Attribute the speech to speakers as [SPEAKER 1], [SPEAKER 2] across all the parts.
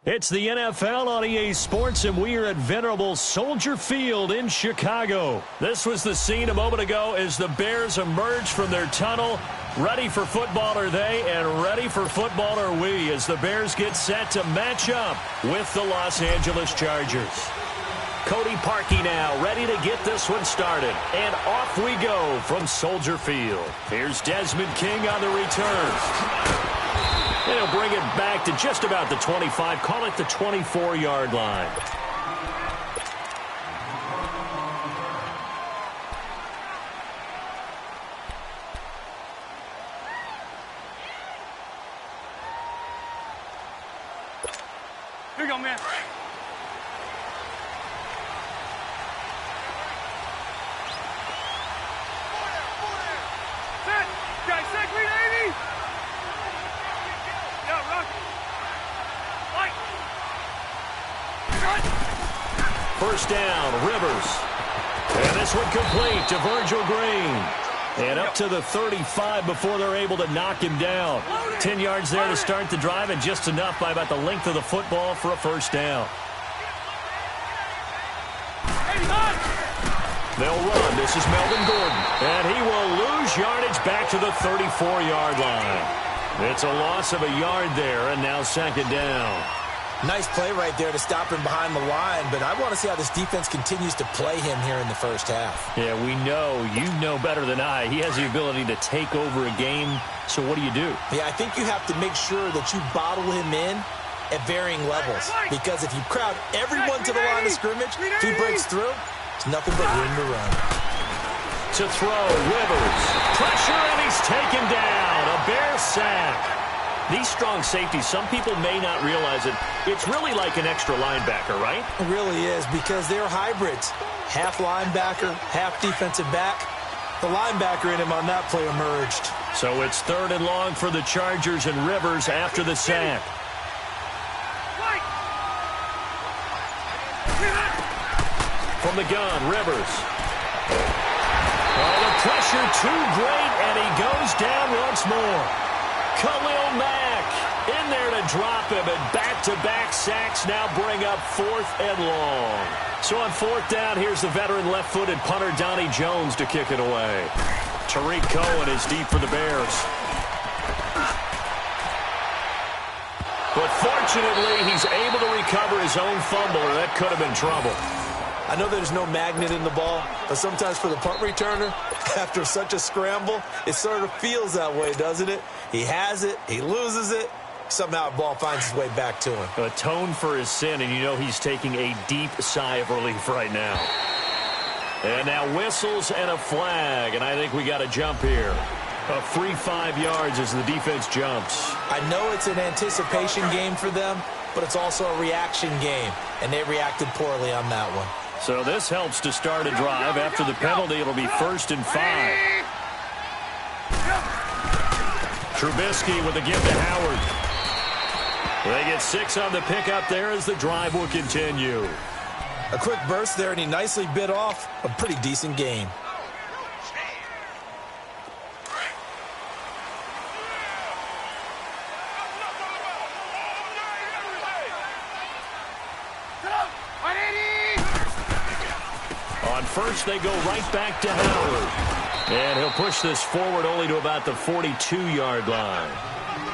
[SPEAKER 1] It's the NFL on EA Sports, and we are at venerable Soldier Field in Chicago. This was the scene a moment ago as the Bears emerged from their tunnel. Ready for football are they, and ready for football are we, as the Bears get set to match up with the Los Angeles Chargers. Cody Parkey now, ready to get this one started. And off we go from Soldier Field. Here's Desmond King on the return. And he'll bring it back to just about the 25, call it the 24-yard line.
[SPEAKER 2] Here you go, man. Set! Guys, set, green 80! Yeah, rock. Light.
[SPEAKER 1] First down, Rivers. And this one complete to Virgil Green. And up to the 35 before they're able to knock him down. 10 yards there to start the drive, and just enough by about the length of the football for a first down. They'll run. This is Melvin Gordon. And he will lose yardage back to the 34-yard line. It's a loss of a yard there, and now second down.
[SPEAKER 3] Nice play right there to stop him behind the line, but I want to see how this defense continues to play him here in the first half.
[SPEAKER 1] Yeah, we know. You know better than I. He has the ability to take over a game, so what do you do?
[SPEAKER 3] Yeah, I think you have to make sure that you bottle him in at varying levels, because if you crowd everyone to the line of scrimmage, if he breaks through, it's nothing but room to run.
[SPEAKER 1] To throw, Rivers. Pressure, and he's taken down. A Bear sack. These strong safeties, some people may not realize it. It's really like an extra linebacker, right?
[SPEAKER 3] It really is, because they're hybrids. Half linebacker, half defensive back. The linebacker in him on that play emerged.
[SPEAKER 1] So it's third and long for the Chargers, and Rivers after the sack. From the gun, Rivers. Oh, the pressure too great, and he goes down once more. Khalil Mack in there to drop him, and back-to-back sacks now bring up fourth and long. So on fourth down, here's the veteran left-footed punter Donnie Jones to kick it away. Tariq Cohen is deep for the Bears. But fortunately, he's able to recover his own fumble, or that could have been trouble.
[SPEAKER 3] I know there's no magnet in the ball, but sometimes for the punt returner, after such a scramble, it sort of feels that way, doesn't it? He has it, he loses it, somehow the ball finds its way back to him.
[SPEAKER 1] Atone for his sin, and you know he's taking a deep sigh of relief right now. And now whistles and a flag, and I think we got a jump here. A free 5 yards as the defense jumps.
[SPEAKER 3] I know it's an anticipation game for them, but it's also a reaction game, and they reacted poorly on that one.
[SPEAKER 1] So this helps to start a drive. After the penalty, it'll be 1st and 5. Trubisky with a give to Howard. They get 6 on the pickup there as the drive will continue.
[SPEAKER 3] A quick burst there, and he nicely bit off a pretty decent game.
[SPEAKER 1] On first, they go right back to Howard. And he'll push this forward only to about the 42-yard line.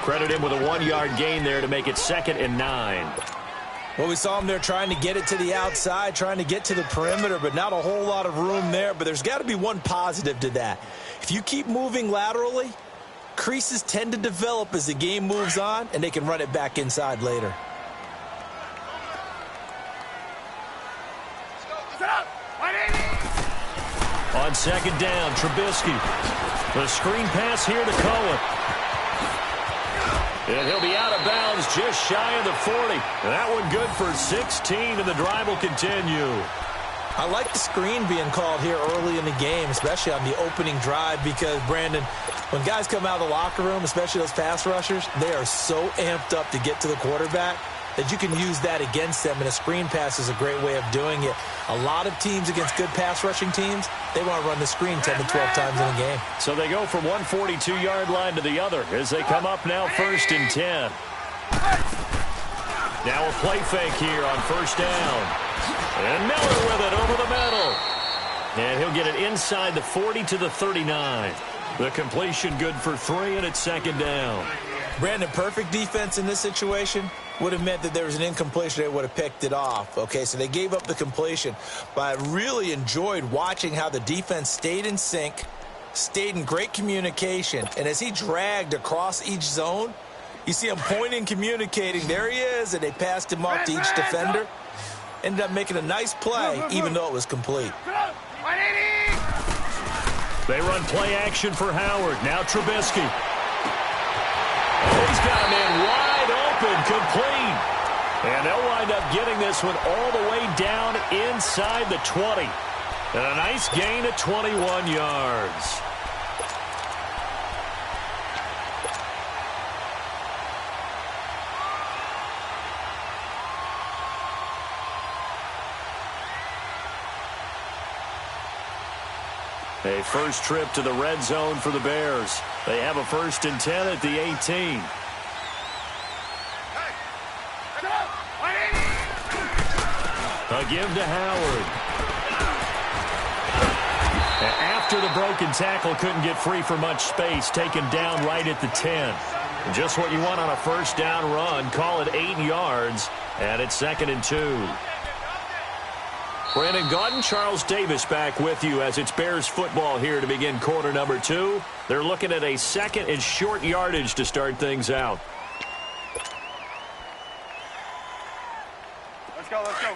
[SPEAKER 1] Credit him with a 1-yard gain there to make it 2nd and 9.
[SPEAKER 3] Well, we saw him there trying to get it to the outside, trying to get to the perimeter, but not a whole lot of room there. But there's got to be one positive to that. If you keep moving laterally, creases tend to develop as the game moves on, and they can run it back inside later.
[SPEAKER 1] On second down, Trubisky. The screen pass here to Cohen. And he'll be out of bounds just shy of the 40. That one good for 16, and the drive will continue.
[SPEAKER 3] I like the screen being called here early in the game, especially on the opening drive, because, Brandon, when guys come out of the locker room, especially those pass rushers, they are so amped up to get to the quarterback that you can use that against them, and a screen pass is a great way of doing it. A lot of teams against good pass rushing teams, they want to run the screen 10 to 12 times in a game.
[SPEAKER 1] So they go from one 42-yard line to the other as they come up now 1st and 10. Now a play fake here on first down. And Miller with it over the middle. And he'll get it inside the 40 to the 39. The completion good for 3, and it's second down.
[SPEAKER 3] Brandon, perfect defense in this situation would have meant that there was an incompletion. They would have picked it off. Okay, so they gave up the completion. But I really enjoyed watching how the defense stayed in sync, stayed in great communication. And as he dragged across each zone, you see him pointing, communicating. There he is, and they passed him off to each defender. Ended up making a nice play, even though it was complete.
[SPEAKER 1] They run play action for Howard. Now Trubisky. He's got a man wide open, complete. And they'll wind up getting this one all the way down inside the 20. And a nice gain of 21 yards. A first trip to the red zone for the Bears. They have a 1st and 10 at the 18. A give to Howard. After the broken tackle, couldn't get free for much space. Taken down right at the 10. Just what you want on a first down run. Call it 8 yards, and it's 2nd and 2. Brandon Gaudin, Charles Davis back with you as it's Bears football here to begin quarter number 2. They're looking at a 2nd and short yardage to start things out.
[SPEAKER 2] Let's go, let's go.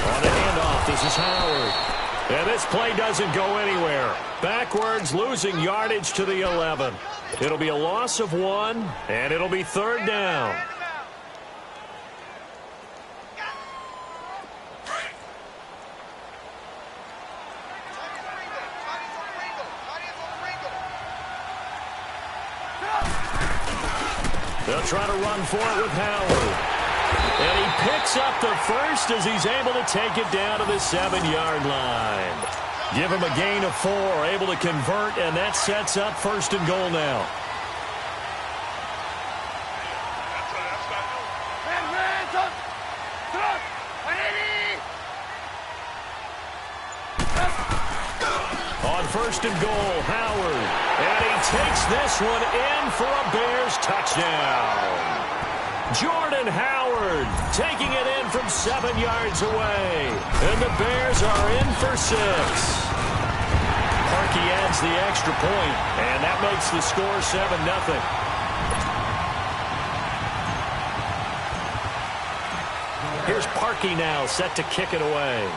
[SPEAKER 1] On the handoff, this is Howard. And this play doesn't go anywhere. Backwards, losing yardage to the 11. It'll be a loss of 1, and it'll be 3rd down. They'll try to run for it with Howard. And he picks up the first as he's able to take it down to the 7-yard line. Give him a gain of 4, able to convert, and that sets up 1st and goal now. On 1st and goal, Howard. And he takes this one in for a Bears touchdown. Jordan Howard taking it in from 7 yards away. And the Bears are in for 6. Parkey adds the extra point, and that makes the score 7-0. Here's Parkey now set to kick it away.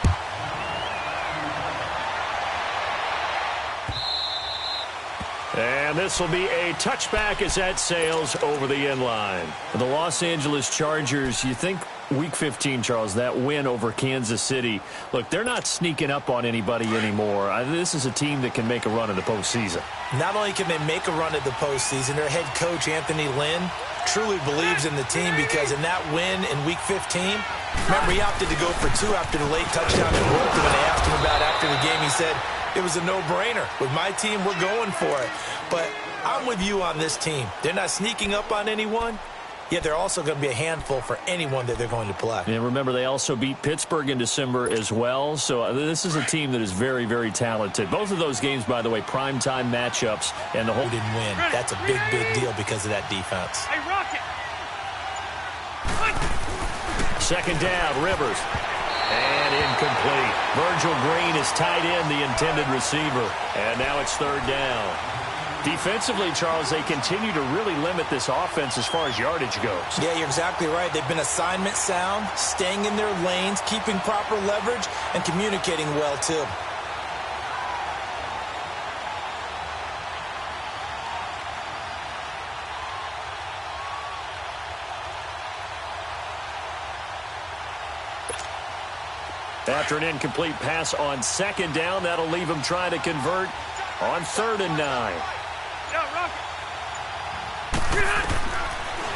[SPEAKER 1] And this will be a touchback as that sails over the end line. The Los Angeles Chargers, you think Week 15, Charles, that win over Kansas City. Look, they're not sneaking up on anybody anymore. This is a team that can make a run in the postseason.
[SPEAKER 3] Not only can they make a run at the postseason, their head coach, Anthony Lynn, truly believes in the team because in that win in Week 15, remember he opted to go for 2 after the late touchdown in Wilton. When they asked him about after the game, he said, it was a no-brainer. With my team, we're going for it. But I'm with you on this team. They're not sneaking up on anyone, yet they're also going to be a handful for anyone that they're going to play.
[SPEAKER 1] And remember, they also beat Pittsburgh in December as well. So this is a team that is very, very talented. Both of those games, by the way, primetime matchups. And the whole
[SPEAKER 3] didn't win. That's a big, big deal because of that defense.
[SPEAKER 2] Hey, Rocket!
[SPEAKER 1] 2nd down, Rivers. And incomplete. Virgil Green is tied in, the intended receiver. And now it's 3rd down. Defensively, Charles, they continue to really limit this offense as far as yardage goes.
[SPEAKER 3] Yeah, you're exactly right. They've been assignment sound, staying in their lanes, keeping proper leverage, and communicating well, too.
[SPEAKER 1] After an incomplete pass on 2nd down, that'll leave him trying to convert on 3rd and 9.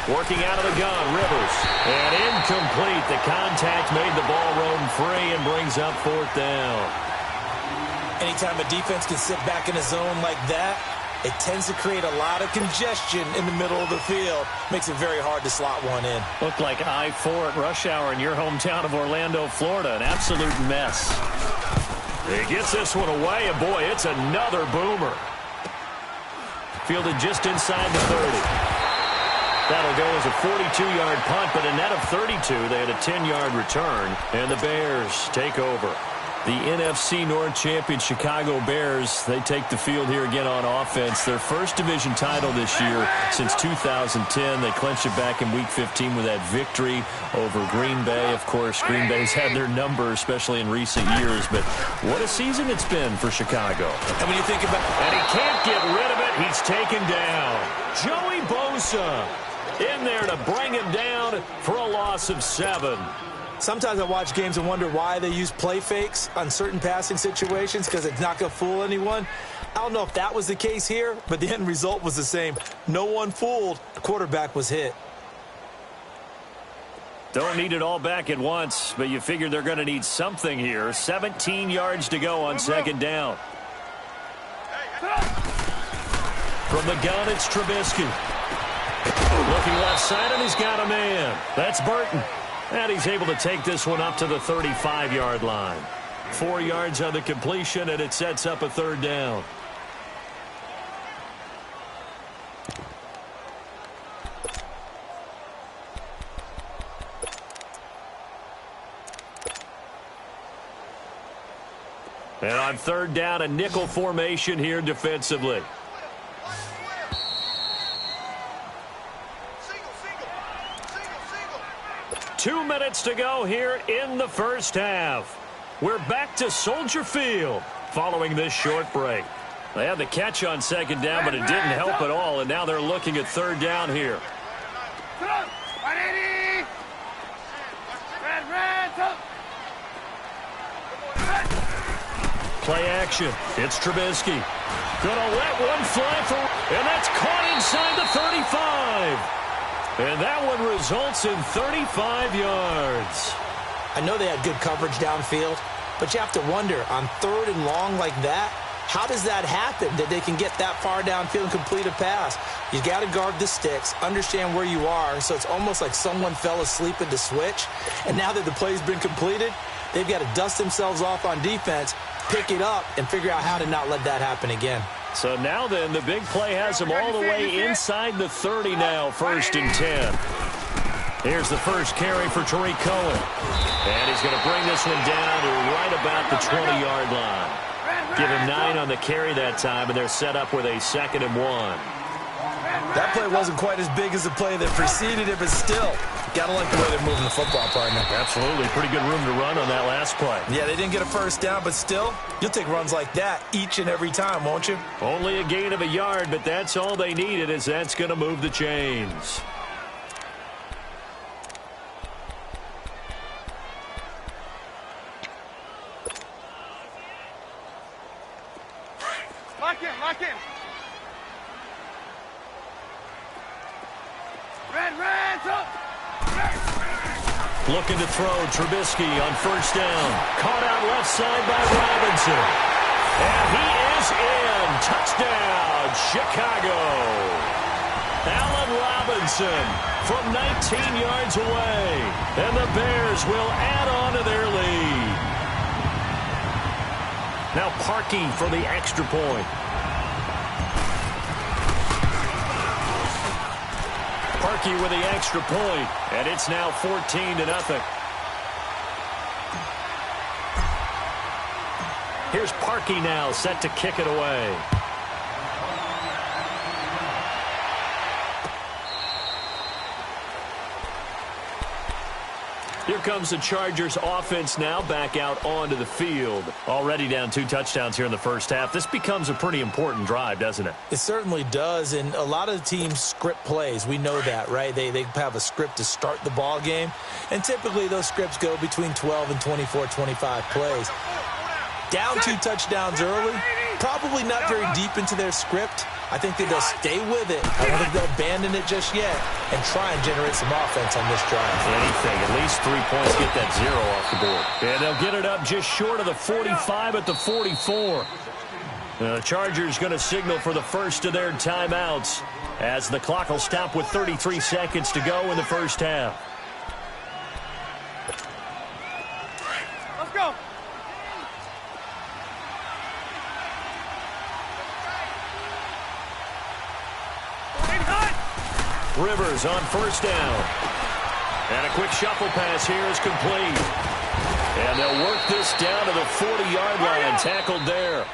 [SPEAKER 1] Working out of the gun, Rivers. And incomplete. The contact made the ball roam free and brings up 4th down.
[SPEAKER 3] Anytime a defense can sit back in a zone like that, it tends to create a lot of congestion in the middle of the field. Makes it very hard to slot one in.
[SPEAKER 1] Looked like I-4 at rush hour in your hometown of Orlando, Florida. An absolute mess. He gets this one away, and boy, it's another boomer. Fielded just inside the 30. That'll go as a 42-yard punt, but a net of 32. They had a 10-yard return, and the Bears take over. The NFC North champion Chicago Bears, they take the field here again on offense. Their first division title this year since 2010. They clinched it back in Week 15 with that victory over Green Bay. Of course, Green Bay's had their number, especially in recent years. But what a season it's been for Chicago.
[SPEAKER 3] And when you think about it,
[SPEAKER 1] and he can't get rid of it, he's taken down. Joey Bosa in there to bring him down for a loss of 7.
[SPEAKER 3] sometimes I watch games and wonder why they use play fakes on certain passing situations, because it's not going to fool anyone. I don't know if that was the case here, but the end result was the same. No one fooled. The quarterback was hit.
[SPEAKER 1] Don't need it all back at once, but you figure they're going to need something here. 17 yards to go on second down. From the gun, it's Trubisky. Looking left side, and he's got a man. That's Burton. And he's able to take this one up to the 35-yard line. 4 yards on the completion, and it sets up a third down. And on third down, a nickel formation here defensively. Two minutes to go here in the first half. We're back to Soldier Field following this short break. They had the catch on second down, but it didn't help at all, and now they're looking at third down here. Play action. It's Trubisky. Gonna let one fly for, and that's caught inside the 35. And that one results in 35 yards.
[SPEAKER 3] I know they had good coverage downfield, but you have to wonder, on third and long like that, how does that happen, that they can get that far downfield and complete a pass? You got to guard the sticks, understand where you are, so it's almost like someone fell asleep at the switch, and now that the play's been completed, they've got to dust themselves off on defense, pick it up, and figure out how to not let that happen again.
[SPEAKER 1] So now then, the big play has them all the way inside the 30 now, 1st and 10. Here's the first carry for Tariq Cohen. And he's going to bring this one down to right about the 20-yard line. Give him 9 on the carry that time, and they're set up with a 2nd and 1.
[SPEAKER 3] That play wasn't quite as big as the play that preceded it, but still, got to like the way they're moving the football, partner.
[SPEAKER 1] Absolutely. Pretty good room to run on that last play.
[SPEAKER 3] Yeah, they didn't get a first down, but still, you'll take runs like that each and every time, won't you?
[SPEAKER 1] Only a gain of a yard, but that's all they needed, as that's going to move the chains.
[SPEAKER 2] Lock in, lock in. Red, up.
[SPEAKER 1] Looking to throw, Trubisky on first down. Caught out left side by Robinson. And he is in. Touchdown, Chicago. Allen Robinson from 19 yards away. And the Bears will add on to their lead. Now Parkey for the extra point. Parkey with the extra point, and it's now 14-0. Here's Parkey now, set to kick it away. Here comes the Chargers offense now back out onto the field. Already down 2 touchdowns here in the first half. This becomes a pretty important drive, doesn't it?
[SPEAKER 3] It certainly does, and a lot of the teams script plays. We know that, right? They have a script to start the ball game, and typically those scripts go between 12 and 24, 25 plays. Down 2 touchdowns early, probably not very deep into their script. I think that they'll stay with it. I don't think they'll abandon it just yet and try and generate some offense on this drive.
[SPEAKER 1] Anything, at least 3 points, get that 0 off the board. And they'll get it up just short of the 45 at the 44. The Chargers going to signal for the first of their timeouts as the clock will stop with 33 seconds to go in the first half.
[SPEAKER 2] Let's go.
[SPEAKER 1] Rivers on first down. And a quick shuffle pass here is complete. And they'll work this down to the 40-yard line, tackled there.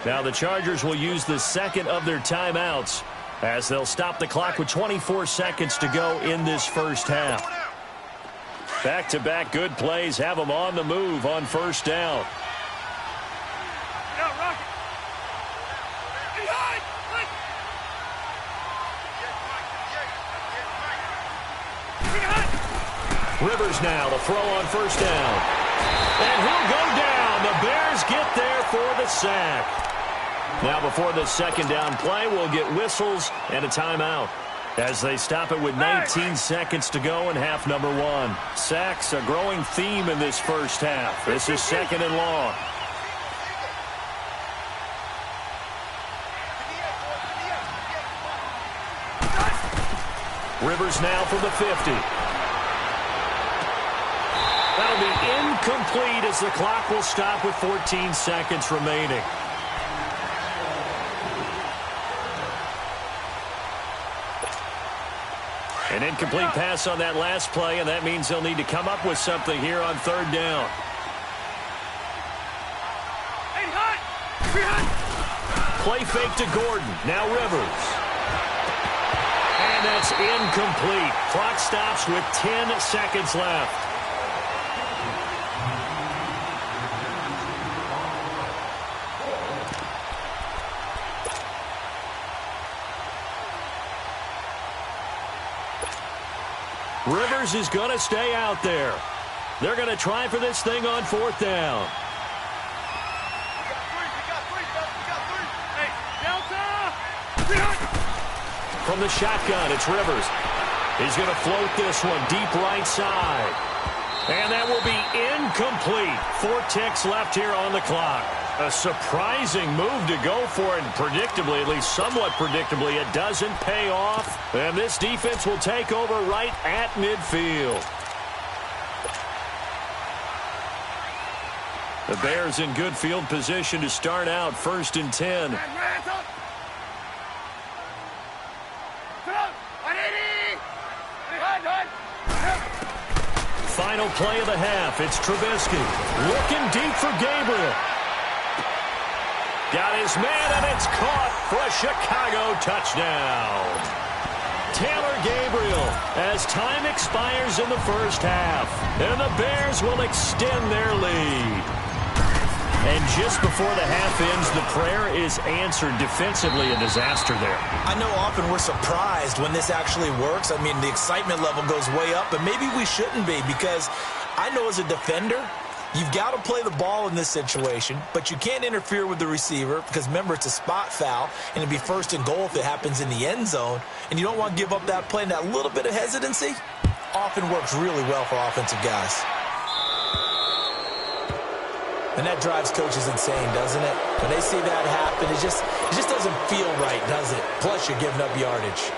[SPEAKER 1] Now the Chargers will use the second of their timeouts as they'll stop the clock with 24 seconds to go in this first half. Back-to-back good plays have them on the move on first down. Rivers now, the throw on first down. And he'll go down. The Bears get there for the sack. Now before the second down play, we'll get whistles and a timeout as they stop it with 19 seconds to go in half number 1. Sacks, a growing theme in this first half. This is second and long. Rivers now from the 50. That'll be incomplete as the clock will stop with 14 seconds remaining. An incomplete pass on that last play, and that means they'll need to come up with something here on third down. Play fake to Gordon. Now Rivers. And that's incomplete. Clock stops with 10 seconds left. Rivers is going to stay out there. They're going to try for this thing on fourth down. From the shotgun, it's Rivers. He's going to float this one deep right side. And that will be incomplete. 4 ticks left here on the clock. A surprising move to go for it, and predictably, at least somewhat predictably, it doesn't pay off. And this defense will take over right at midfield. The Bears in good field position to start out first and 10. Final play of the half. It's Trubisky looking deep for Gabriel. Got his man, and it's caught for a Chicago touchdown. Taylor Gabriel as time expires in the first half. And the Bears will extend their lead. And just before the half ends, the prayer is answered. Defensively, a disaster there.
[SPEAKER 3] I know often we're surprised when this actually works. I mean, the excitement level goes way up, but maybe we shouldn't be, because I know as a defender, you've got to play the ball in this situation, but you can't interfere with the receiver because, remember, it's a spot foul, and it'd be first and goal if it happens in the end zone, and you don't want to give up that play, and that little bit of hesitancy often works really well for offensive guys. And that drives coaches insane, doesn't it? When they see that happen, it just doesn't feel right, does it? Plus, you're giving up yardage.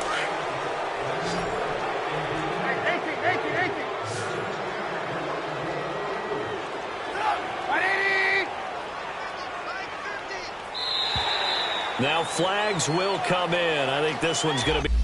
[SPEAKER 1] Now flags will come in. I think this one's going to be...